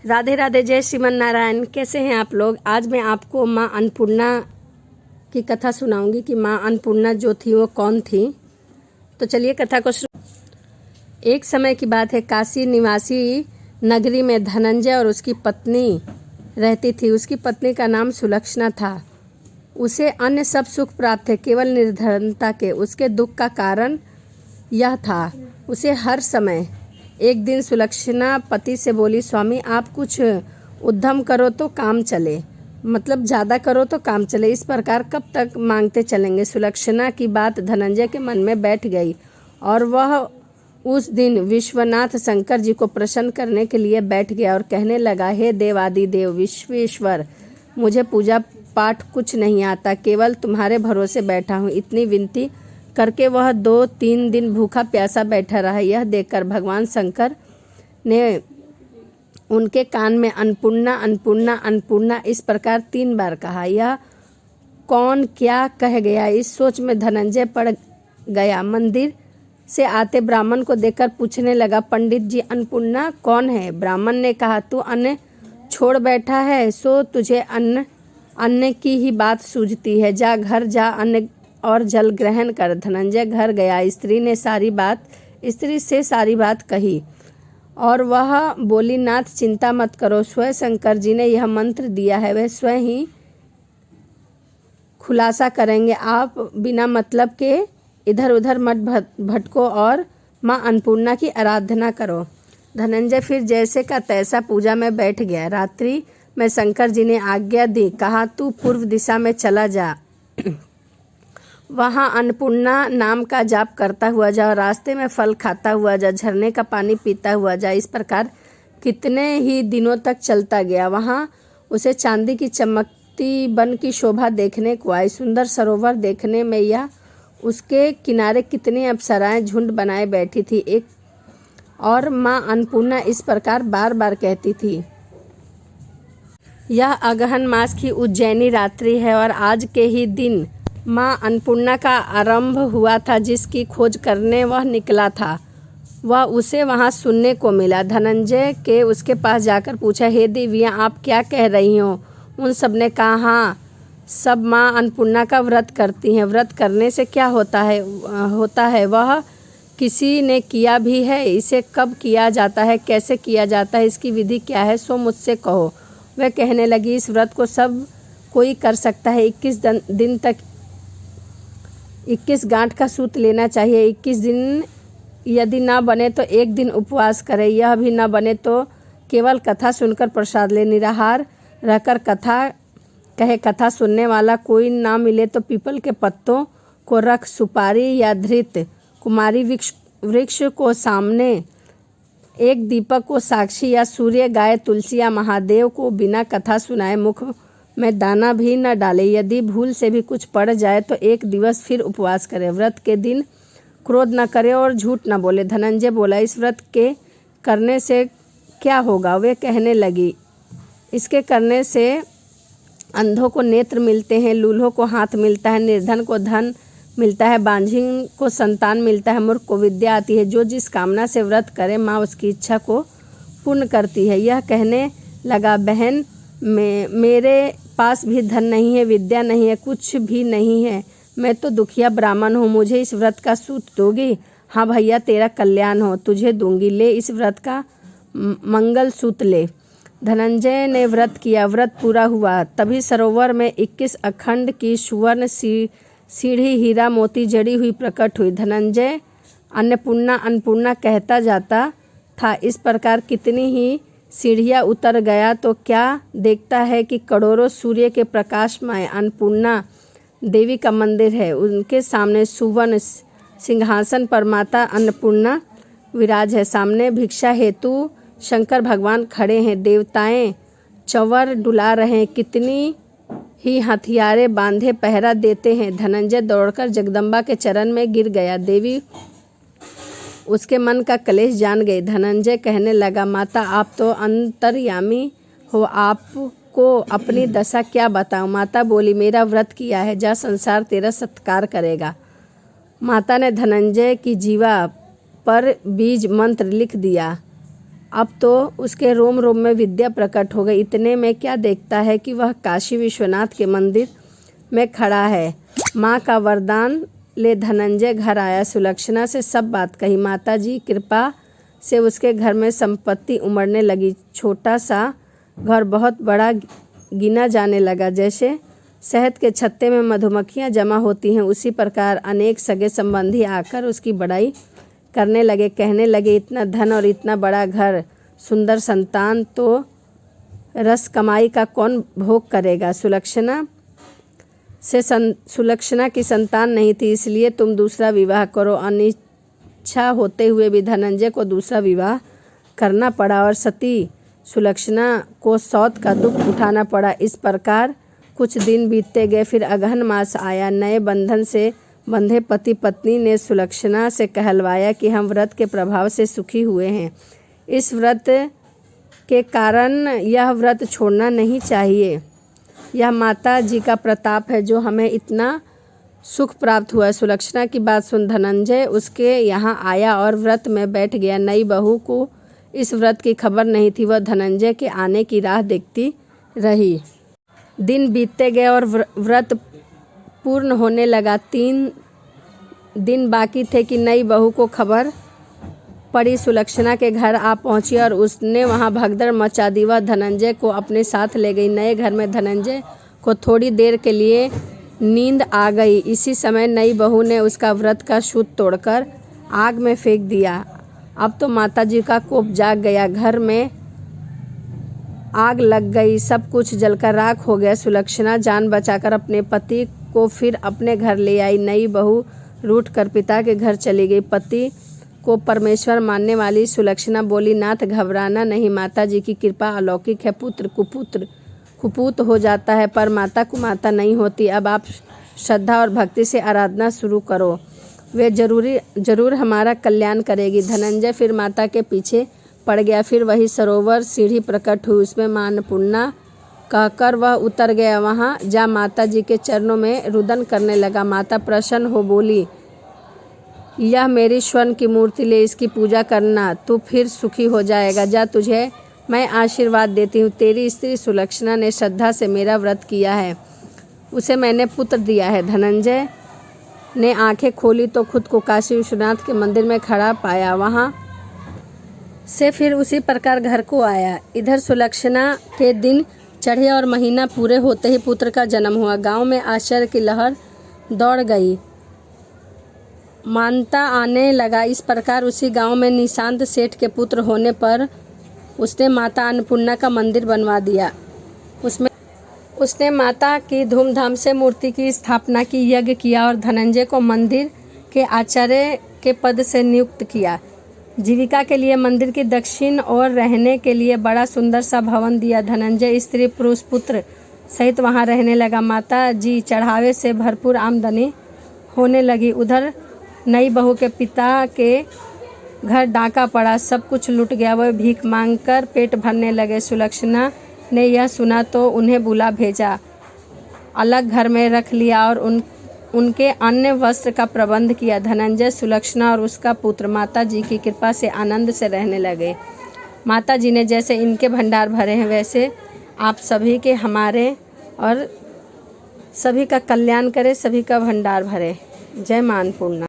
राधे राधे, जय श्रीमन नारायण। कैसे हैं आप लोग। आज मैं आपको माँ अन्नपूर्णा की कथा सुनाऊंगी कि माँ अन्नपूर्णा जो थी वो कौन थी। तो चलिए कथा को शुरू। एक समय की बात है, काशी निवासी नगरी में धनंजय और उसकी पत्नी रहती थी। उसकी पत्नी का नाम सुलक्षणा था। उसे अन्य सब सुख प्राप्त थे, केवल निर्धनता के। उसके दुख का कारण यह था, उसे हर समय। एक दिन सुलक्षणा पति से बोली, स्वामी आप कुछ उद्यम करो तो काम चले, मतलब ज़्यादा करो तो काम चले। इस प्रकार कब तक मांगते चलेंगे। सुलक्षणा की बात धनंजय के मन में बैठ गई और वह उस दिन विश्वनाथ शंकर जी को प्रसन्न करने के लिए बैठ गया और कहने लगा, हे देवादिदेव विश्वेश्वर, मुझे पूजा पाठ कुछ नहीं आता, केवल तुम्हारे भरोसे बैठा हूँ। इतनी विनती करके वह 2-3 दिन भूखा प्यासा बैठा रहा। यह देखकर भगवान शंकर ने उनके कान में अन्नपूर्णा अन्नपूर्णा अन्नपूर्णा इस प्रकार 3 बार कहा। यह कौन क्या कह गया, इस सोच में धनंजय पड़ गया। मंदिर से आते ब्राह्मण को देखकर पूछने लगा, पंडित जी अन्नपूर्णा कौन है। ब्राह्मण ने कहा, तू अन्न छोड़ बैठा है, सो तुझे अन्न की ही बात सूझती है। जा घर जा, अन्न और जल ग्रहण कर। धनंजय घर गया। स्त्री से सारी बात कही और वह बोली, नाथ चिंता मत करो, स्वयं शंकर जी ने यह मंत्र दिया है, वह स्वयं ही खुलासा करेंगे। आप बिना मतलब के इधर उधर मत भटको और माँ अन्नपूर्णा की आराधना करो। धनंजय फिर जैसे का तैसा पूजा में बैठ गया। रात्रि में शंकर जी ने आज्ञा दी, कहा तू पूर्व दिशा में चला जा, वहाँ अन्नपूर्णा नाम का जाप करता हुआ जा, रास्ते में फल खाता हुआ जा, झरने का पानी पीता हुआ जा। इस प्रकार कितने ही दिनों तक चलता गया। वहाँ उसे चांदी की चमकती वन की शोभा देखने को आई। सुंदर सरोवर देखने में यह उसके किनारे कितनी अप्सराएं झुंड बनाए बैठी थी। एक और माँ अन्नपूर्णा इस प्रकार बार बार कहती थी। यह अगहन मास की उज्जैनी रात्रि है और आज के ही दिन माँ अन्नपूर्णा का आरंभ हुआ था। जिसकी खोज करने वह निकला था, वह उसे वहाँ सुनने को मिला। धनंजय के उसके पास जाकर पूछा, हे देवियाँ आप क्या कह रही हो। उन सब ने कहा, हाँ सब माँ अन्नपूर्णा का व्रत करती हैं। व्रत करने से क्या होता है वह किसी ने किया भी है। इसे कब किया जाता है, कैसे किया जाता है, इसकी विधि क्या है, सो मुझसे कहो। वह कहने लगी, इस व्रत को सब कोई कर सकता है। 21 दिन तक 21 गांठ का सूत लेना चाहिए। 21 दिन यदि ना बने तो 1 दिन उपवास करे। यह भी ना बने तो केवल कथा सुनकर प्रसाद ले। निराहार रहकर कथा सुनने वाला कोई ना मिले तो पीपल के पत्तों को रख, सुपारी या धृत कुमारी वृक्ष को सामने, एक दीपक को साक्षी या सूर्य, गाय, तुलसी या महादेव को बिना कथा सुनाए मुख में दाना भी न डाले। यदि भूल से भी कुछ पड़ जाए तो 1 दिवस फिर उपवास करे। व्रत के दिन क्रोध न करे और झूठ न बोले। धनंजय बोला, इस व्रत के करने से क्या होगा। वे कहने लगी, इसके करने से अंधों को नेत्र मिलते हैं, लूल्हों को हाथ मिलता है, निर्धन को धन मिलता है, बांझिन को संतान मिलता है, मूर्ख को विद्या आती है। जो जिस कामना से व्रत करे माँ उसकी इच्छा को पूर्ण करती है। यह कहने लगा, बहन मेरे पास भी धन नहीं है, विद्या नहीं है, कुछ भी नहीं है, मैं तो दुखिया ब्राह्मण हूँ। मुझे इस व्रत का सूत दोगी। हाँ भैया तेरा कल्याण हो, तुझे दूंगी, ले इस व्रत का मंगल सूत ले। धनंजय ने व्रत किया। व्रत पूरा हुआ तभी सरोवर में 21 अखंड की सुवर्ण सीढ़ी हीरा मोती जड़ी हुई प्रकट हुई। धनंजय अन्नपूर्णा अन्नपूर्णा कहता जाता था। इस प्रकार कितनी ही सीढ़ियाँ उतर गया तो क्या देखता है कि करोड़ों सूर्य के प्रकाशमय अन्नपूर्णा देवी का मंदिर है। उनके सामने सुवर्ण सिंहासन पर माता अन्नपूर्णा विराज है। सामने भिक्षा हेतु शंकर भगवान खड़े हैं। देवताएं चंवर डुला रहे हैं। कितनी ही हथियारे बांधे पहरा देते हैं। धनंजय दौड़कर जगदम्बा के चरण में गिर गया। देवी उसके मन का क्लेश जान गई। धनंजय कहने लगा, माता आप तो अंतर्यामी हो, आपको अपनी दशा क्या बताऊं। माता बोली, मेरा व्रत किया है, जा संसार तेरा सत्कार करेगा। माता ने धनंजय की जीवा पर बीज मंत्र लिख दिया। अब तो उसके रोम रोम में विद्या प्रकट हो गई। इतने में क्या देखता है कि वह काशी विश्वनाथ के मंदिर में खड़ा है। माँ का वरदान ले धनंजय घर आया। सुलक्षणा से सब बात कही। माताजी कृपा से उसके घर में संपत्ति उमड़ने लगी। छोटा सा घर बहुत बड़ा गिना जाने लगा। जैसे शहद के छत्ते में मधुमक्खियाँ जमा होती हैं, उसी प्रकार अनेक सगे संबंधी आकर उसकी बड़ाई करने लगे। कहने लगे, इतना धन और इतना बड़ा घर, सुंदर संतान, तो रस कमाई का कौन भोग करेगा। सुलक्षणा की संतान नहीं थी, इसलिए तुम दूसरा विवाह करो। अनिच्छा होते हुए भी धनंजय को दूसरा विवाह करना पड़ा और सती सुलक्षणा को सौत का दुख उठाना पड़ा। इस प्रकार कुछ दिन बीतते गए। फिर अगहन मास आया। नए बंधन से बंधे पति पत्नी ने सुलक्षणा से कहलवाया कि हम व्रत के प्रभाव से सुखी हुए हैं। इस व्रत के कारण यह व्रत छोड़ना नहीं चाहिए। यह माता जी का प्रताप है जो हमें इतना सुख प्राप्त हुआ है। सुलक्षणा की बात सुन धनंजय उसके यहाँ आया और व्रत में बैठ गया। नई बहू को इस व्रत की खबर नहीं थी। वह धनंजय के आने की राह देखती रही। दिन बीतते गए और व्रत पूर्ण होने लगा। 3 दिन बाकी थे कि नई बहू को खबर पड़ी। सुलक्षणा के घर आ पहुंची और उसने वहां भगदड़ मचा दी। वह धनंजय को अपने साथ ले गई। नए घर में धनंजय को थोड़ी देर के लिए नींद आ गई। इसी समय नई बहू ने उसका व्रत का सूत तोड़कर आग में फेंक दिया। अब तो माताजी का कोप जाग गया। घर में आग लग गई। सब कुछ जलकर राख हो गया। सुलक्षणा जान बचाकर अपने पति को फिर अपने घर ले आई। नई बहू रूठ कर पिता के घर चली गई। पति को परमेश्वर मानने वाली सुलक्षणा बोली, नाथ घबराना नहीं, माताजी की कृपा अलौकिक है। पुत्र कुपुत्र हो जाता है पर माता कुमाता नहीं होती। अब आप श्रद्धा और भक्ति से आराधना शुरू करो, वे जरूर हमारा कल्याण करेगी। धनंजय फिर माता के पीछे पड़ गया। फिर वही सरोवर सीढ़ी प्रकट हुई, उसमें मां अन्नपूर्णा कहकर वह उतर गया। वहां जा माता जी के चरणों में रुदन करने लगा। माता प्रसन्न हो बोली, यह मेरी स्वर्ण की मूर्ति ले, इसकी पूजा करना, तू फिर सुखी हो जाएगा। जा, तुझे मैं आशीर्वाद देती हूँ। तेरी स्त्री सुलक्षणा ने श्रद्धा से मेरा व्रत किया है, उसे मैंने पुत्र दिया है। धनंजय ने आंखें खोली तो खुद को काशी विश्वनाथ के मंदिर में खड़ा पाया। वहां से फिर उसी प्रकार घर को आया। इधर सुलक्षणा के दिन चढ़े और महीना पूरे होते ही पुत्र का जन्म हुआ। गांव में आश्चर्य की लहर दौड़ गई, मानता आने लगा। इस प्रकार उसी गांव में निशांत सेठ के पुत्र होने पर उसने माता अन्नपूर्णा का मंदिर बनवा दिया। उसने माता की धूमधाम से मूर्ति की स्थापना की, यज्ञ किया और धनंजय को मंदिर के आचार्य के पद से नियुक्त किया। जीविका के लिए मंदिर की दक्षिण ओर रहने के लिए बड़ा सुंदर सा भवन दिया। धनंजय स्त्री पुरुष पुत्र सहित वहां रहने लगा। माता जी चढ़ावे से भरपूर आमदनी होने लगी। उधर नई बहू के पिता के घर डाका पड़ा, सब कुछ लूट गया। वह भीख मांगकर पेट भरने लगे। सुलक्षणा ने यह सुना तो उन्हें बुला भेजा, अलग घर में रख लिया और उनके अन्य वस्त्र का प्रबंध किया। धनंजय, सुलक्षणा और उसका पुत्र माता जी की कृपा से आनंद से रहने लगे। माता जी ने जैसे इनके भंडार भरे हैं, वैसे आप सभी के, हमारे और सभी का कल्याण करे, सभी का भंडार भरे। जय मां अन्नपूर्णा।